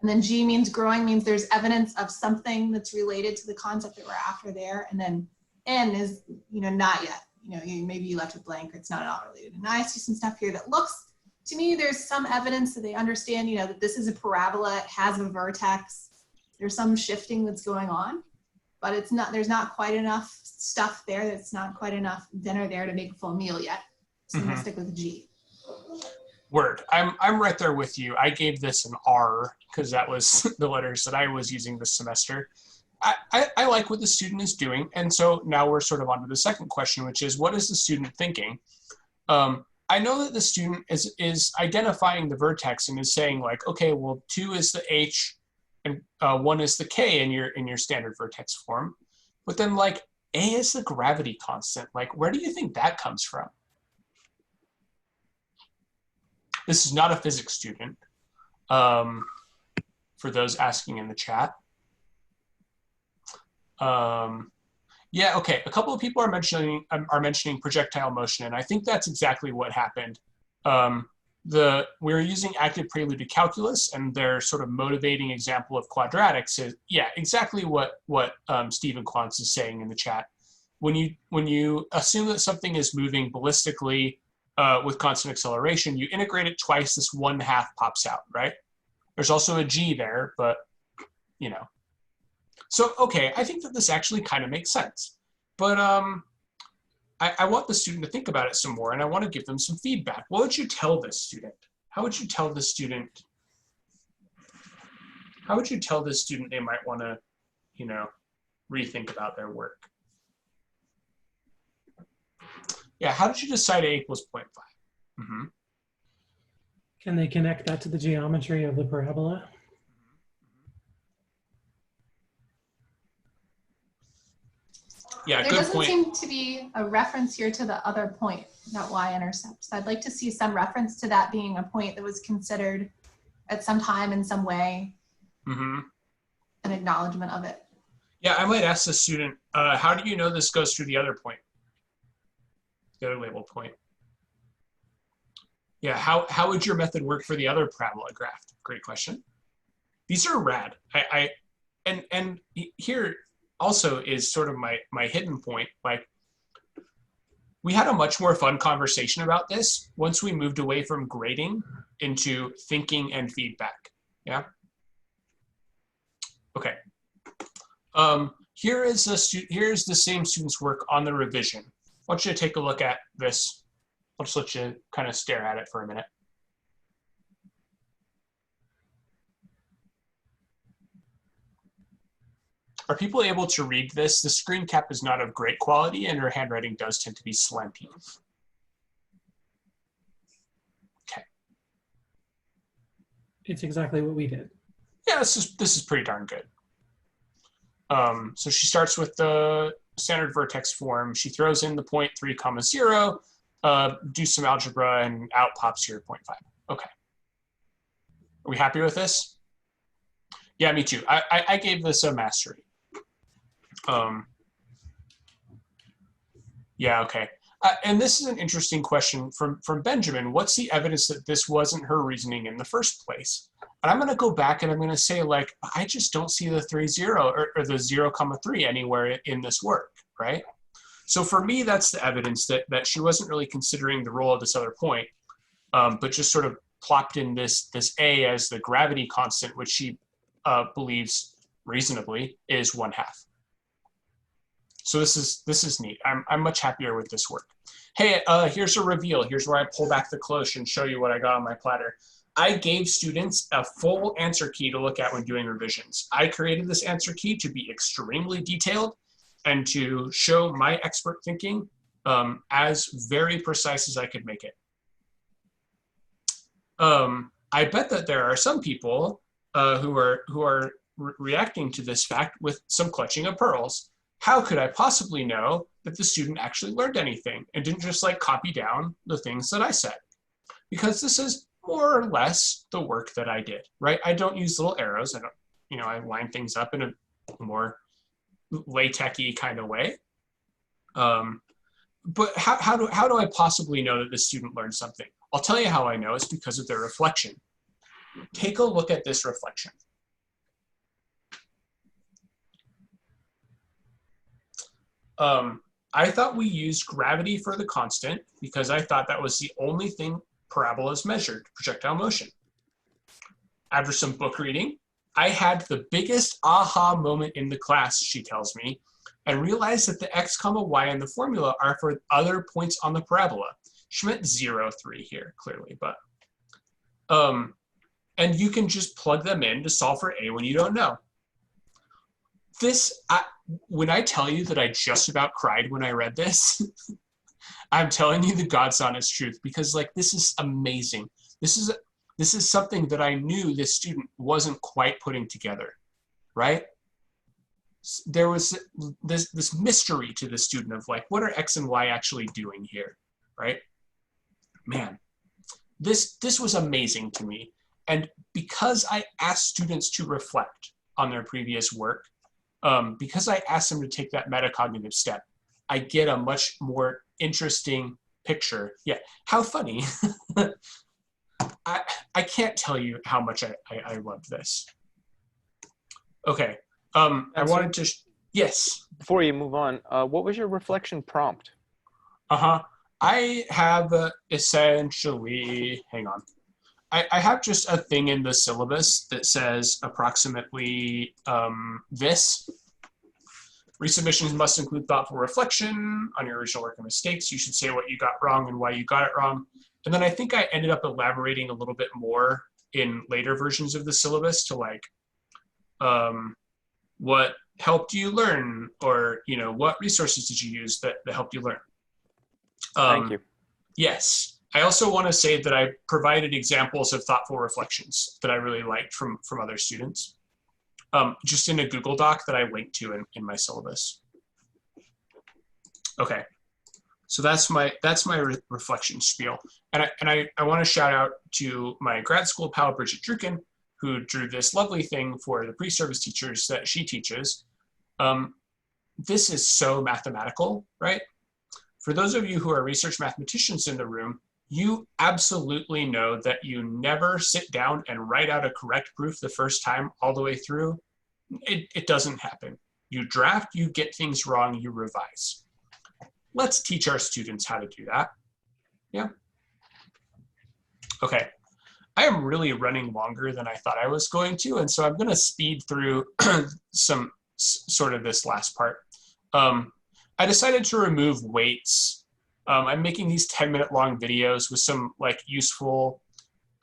And then G means growing, means there's evidence of something that's related to the concept that we're after there. And then N is, not yet. Maybe you left it blank or it's not at all related. And I see some stuff here that looks, to me, there's some evidence that they understand, that this is a parabola, it has a vertex. There's some shifting that's going on, but there's not quite enough stuff there. That's not quite enough dinner there to make a full meal yet. So I'm gonna stick with G.
Word. I'm right there with you. I gave this an R because that was the letters that I was using this semester. I like what the student is doing. And so now we're sort of on to the second question, which is what is the student thinking? I know that the student is identifying the vertex and is saying like, okay, well, 2 is the H and 1 is the K in your standard vertex form. But then like A is the gravity constant. Like, where do you think that comes from? This is not a physics student, for those asking in the chat. Yeah, okay. A couple of people are mentioning projectile motion, and I think that's exactly what happened. We're using active prelude calculus, and their sort of motivating example of quadratics is, yeah, exactly what Stephen Quantz is saying in the chat. When you assume that something is moving ballistically with constant acceleration, you integrate it twice. This 1/2 pops out, right? There's also a G there, but So, okay, I think that this actually kind of makes sense. But I want the student to think about it some more, and I want to give them some feedback. What would you tell this student? How would you tell this student? How would you tell this student they might want to, rethink about their work? Yeah, how did you decide A equals 0.5? Mm-hmm.
Can they connect that to the geometry of the parabola?
Yeah,
there
good
doesn't
point.
seem to be a reference here to the other point, that y-intercept. So I'd like to see some reference to that being a point that was considered at some time in some way, an acknowledgement of it.
Yeah, I might ask the student, how do you know this goes through the other point? The other label point. Yeah, how would your method work for the other parabola graph? Great question. these are rad. And here also is sort of my hidden point. Like, we had a much more fun conversation about this once we moved away from grading into thinking and feedback. Yeah. Okay. Here's the same student's work on the revision. I want you to take a look at this. I'll just let you kind of stare at it for a minute. Are people able to read this? The screen cap is not of great quality and her handwriting does tend to be slanty. Okay.
It's exactly what we did.
Yeah, this is pretty darn good. So she starts with the standard vertex form. She throws in the 0.3, 0, do some algebra, and out pops your 0.5. Okay. Are we happy with this? Yeah, me too. I gave this a mastery. Yeah, okay. And this is an interesting question from Benjamin. What's the evidence that this wasn't her reasoning in the first place? And I'm going to go back and I'm going to say, like, I just don't see the 3,0 or the 0,3 anywhere in this work, right? So for me, that's the evidence that she wasn't really considering the role of this other point, but just sort of plopped in this A as the gravity constant, which she believes reasonably is 1/2. So this is neat. I'm much happier with this work. Hey, here's a reveal. Here's where I pull back the cloche and show you what I got on my platter. I gave students a full answer key to look at when doing revisions. I created this answer key to be extremely detailed and to show my expert thinking as very precise as I could make it. I bet that there are some people who are reacting to this fact with some clutching of pearls. How could I possibly know that the student actually learned anything and didn't just like copy down the things that I said? Because this is more or less the work that I did, right? I don't use little arrows. I don't, I line things up in a more latex-y kind of way. But how do I possibly know that the student learned something? I'll tell you how I know. It's because of their reflection. Take a look at this reflection. I thought we used gravity for the constant because I thought that was the only thing parabolas measured, projectile motion. After some book reading, I had the biggest aha moment in the class, she tells me, and realized that the x, y in the formula are for other points on the parabola. She meant 0, 3 here, clearly, but and you can just plug them in to solve for A when you don't know. When I tell you that I just about cried when I read this, I'm telling you the God's honest truth, because like, this is amazing. This is something that I knew this student wasn't quite putting together, right? There was this mystery to the student of like, what are X and Y actually doing here, right? Man, this was amazing to me. And because I asked students to reflect on their previous work, because I asked them to take that metacognitive step, I get a much more interesting picture. Yeah, how funny. I can't tell you how much I loved this. Okay, I wanted to, yes.
Before you move on, what was your reflection prompt?
I have essentially, hang on. I have just a thing in the syllabus that says approximately this. Resubmissions must include thoughtful reflection on your original work and mistakes. You should say what you got wrong and why you got it wrong. And then I think I ended up elaborating a little bit more in later versions of the syllabus to like, what helped you learn, or what resources did you use that helped you learn?
Thank you.
Yes. I also want to say that I provided examples of thoughtful reflections that I really liked from other students, just in a Google Doc that I linked to in my syllabus. Okay, so that's my reflection spiel, and I want to shout out to my grad school pal Bridget Drukin, who drew this lovely thing for the pre-service teachers that she teaches. This is so mathematical, right? For those of you who are research mathematicians in the room, you absolutely know that you never sit down and write out a correct proof the first time all the way through. It doesn't happen. You draft, you get things wrong, you revise. Let's teach our students how to do that. Yeah. Okay. I am really running longer than I thought I was going to, and so I'm going to speed through some sort of this last part. I decided to remove weights. I'm making these 10-minute long videos with some like useful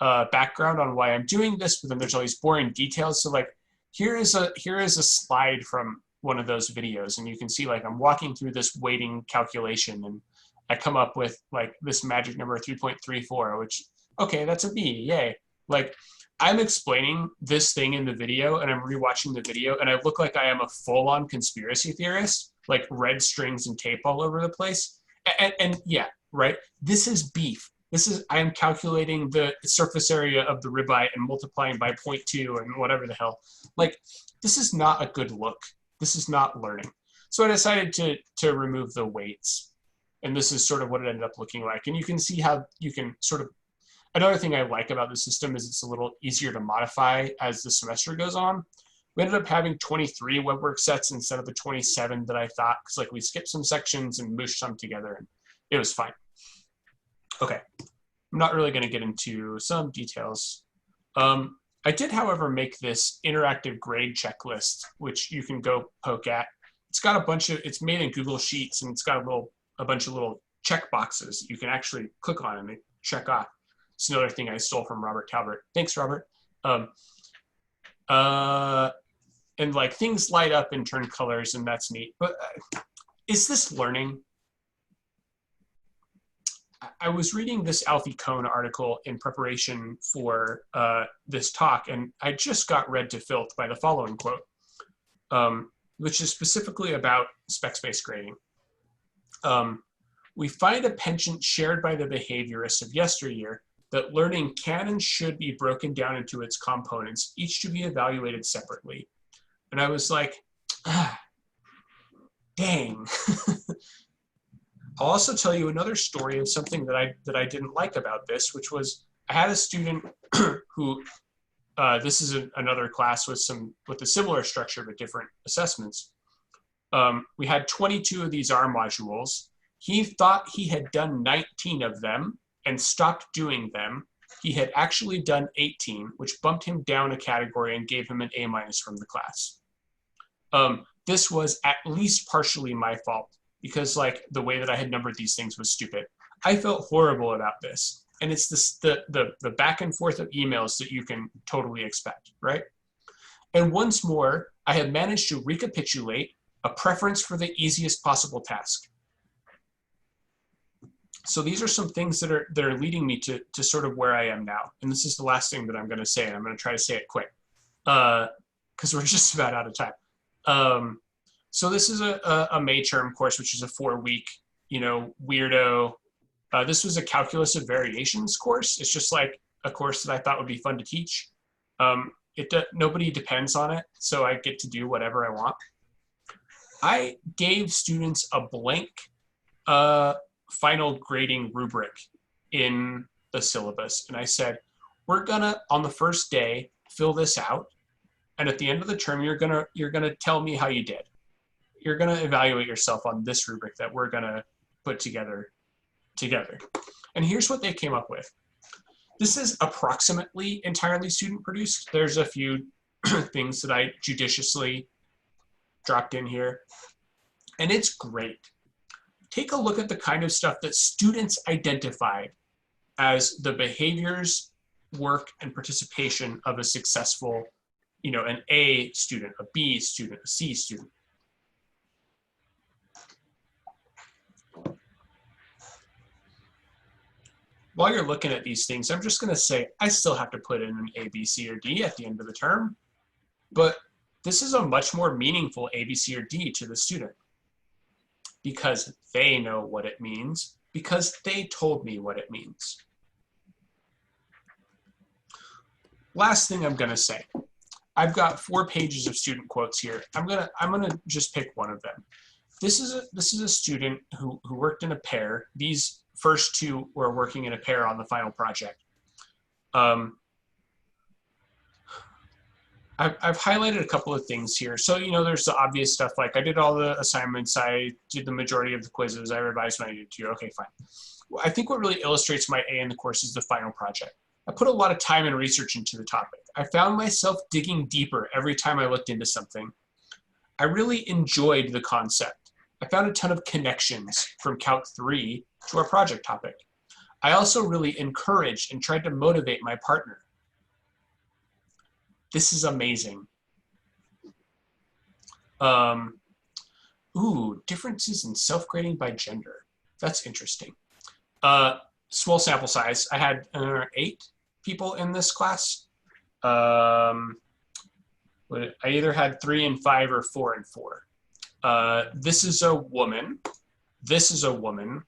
background on why I'm doing this, but then there's all these boring details. So like here is a slide from one of those videos, and you can see like I'm walking through this weighting calculation, and I come up with like this magic number 3.34, which, okay, that's a B, yay. Like I'm explaining this thing in the video, and I'm rewatching the video, and I look like I am a full-on conspiracy theorist, like red strings and tape all over the place. And yeah, right, this is beef. I am calculating the surface area of the ribeye and multiplying by 0.2 and whatever the hell. Like, this is not a good look. This is not learning. So I decided to remove the weights. And this is sort of what it ended up looking like. And you can see how you can sort of, another thing I like about the system is it's a little easier to modify as the semester goes on. We ended up having 23 web work sets instead of the 27 that I thought, because like we skipped some sections and mooshed some together, and it was fine. Okay, I'm not really going to get into some details. I did, however, make this interactive grade checklist, which you can go poke at. It's got a bunch of, it's made in Google Sheets, and it's got a bunch of little check boxes you can actually click on and check off. It's another thing I stole from Robert Talbert. Thanks, Robert. And like things light up and turn colors, and that's neat. But is this learning? I was reading this Alfie Kohn article in preparation for this talk, and I just got read to filth by the following quote, which is specifically about specs-based grading. We find a penchant shared by the behaviorists of yesteryear that learning can and should be broken down into its components, each to be evaluated separately. And I was like, dang. I'll also tell you another story of something that I didn't like about this, which was I had a student who, this is another class with a similar structure but different assessments. We had 22 of these R modules. He thought he had done 19 of them and stopped doing them. He had actually done 18, which bumped him down a category and gave him an A- from the class. This was at least partially my fault, because like the way that I had numbered these things was stupid. I felt horrible about this. And it's the back and forth of emails that you can totally expect, right? And once more, I have managed to recapitulate a preference for the easiest possible task. So these are some things that are leading me to sort of where I am now. And this is the last thing that I'm going to say, and I'm going to try to say it quick, because we're just about out of time. So this is a May term course, which is a 4-week, weirdo. This was a calculus of variations course. It's just like a course that I thought would be fun to teach. Nobody depends on it, so I get to do whatever I want. I gave students a blank final grading rubric in the syllabus, and I said, we're gonna, on the first day, fill this out, and at the end of the term, you're gonna tell me how you did. You're gonna evaluate yourself on this rubric that we're gonna put together. And here's what they came up with. This is approximately entirely student produced. There's a few things that I judiciously dropped in here, and it's great. Take a look at the kind of stuff that students identified as the behaviors, work, and participation of a successful, an A student, a B student, a C student. While you're looking at these things, I'm just going to say I still have to put in an A, B, C, or D at the end of the term, but this is a much more meaningful A, B, C, or D to the student because they know what it means, because they told me what it means. Last thing I'm going to say, I've got 4 pages of student quotes here. I'm gonna just pick one of them. This is a student who worked in a pair. These first two were working in a pair on the final project. I've highlighted a couple of things here. So, you know, there's the obvious stuff, like I did all the assignments, I did the majority of the quizzes, I revised when I needed to. Okay, fine. Well, I think what really illustrates my A in the course is the final project. I put a lot of time and research into the topic. I found myself digging deeper every time I looked into something. I really enjoyed the concept. I found a ton of connections from Calc 3 to our project topic. I also really encouraged and tried to motivate my partner. This is amazing. Ooh, differences in self-grading by gender. That's interesting. Small sample size. I had 8 people in this class. I either had 3 and 5 or 4 and 4. This is a woman. This is a woman.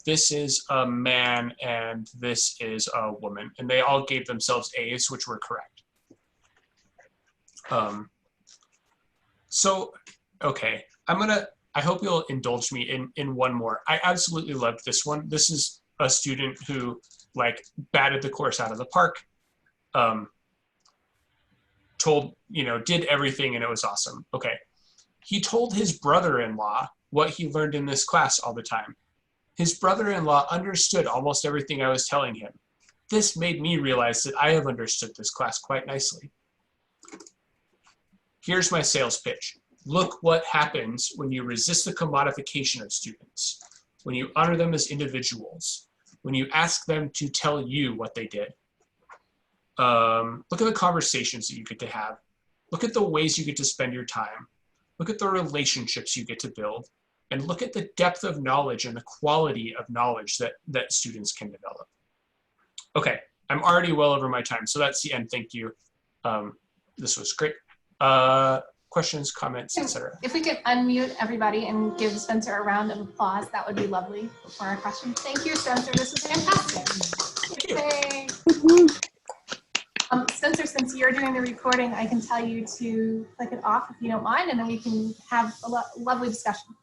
This is a man, and this is a woman. And they all gave themselves A's, which were correct. So, okay, I hope you'll indulge me in one more. I absolutely loved this one. This is a student who like batted the course out of the park, did everything, and it was awesome. Okay. He told his brother-in-law what he learned in this class all the time. His brother-in-law understood almost everything I was telling him. This made me realize that I have understood this class quite nicely. Here's my sales pitch. Look what happens when you resist the commodification of students, when you honor them as individuals, when you ask them to tell you what they did. Look at the conversations that you get to have. Look at the ways you get to spend your time. Look at the relationships you get to build. And look at the depth of knowledge and the quality of knowledge that students can develop. Okay, I'm already well over my time, so that's the end. Thank you. This was great. Questions, comments, etc.
If we could unmute everybody and give Spencer a round of applause, that would be lovely for our questions. Thank you, Spencer. This was fantastic.
Thank you.
Yay. Spencer, since you're doing the recording, I can tell you to click it off if you don't mind, and then we can have a lovely discussion.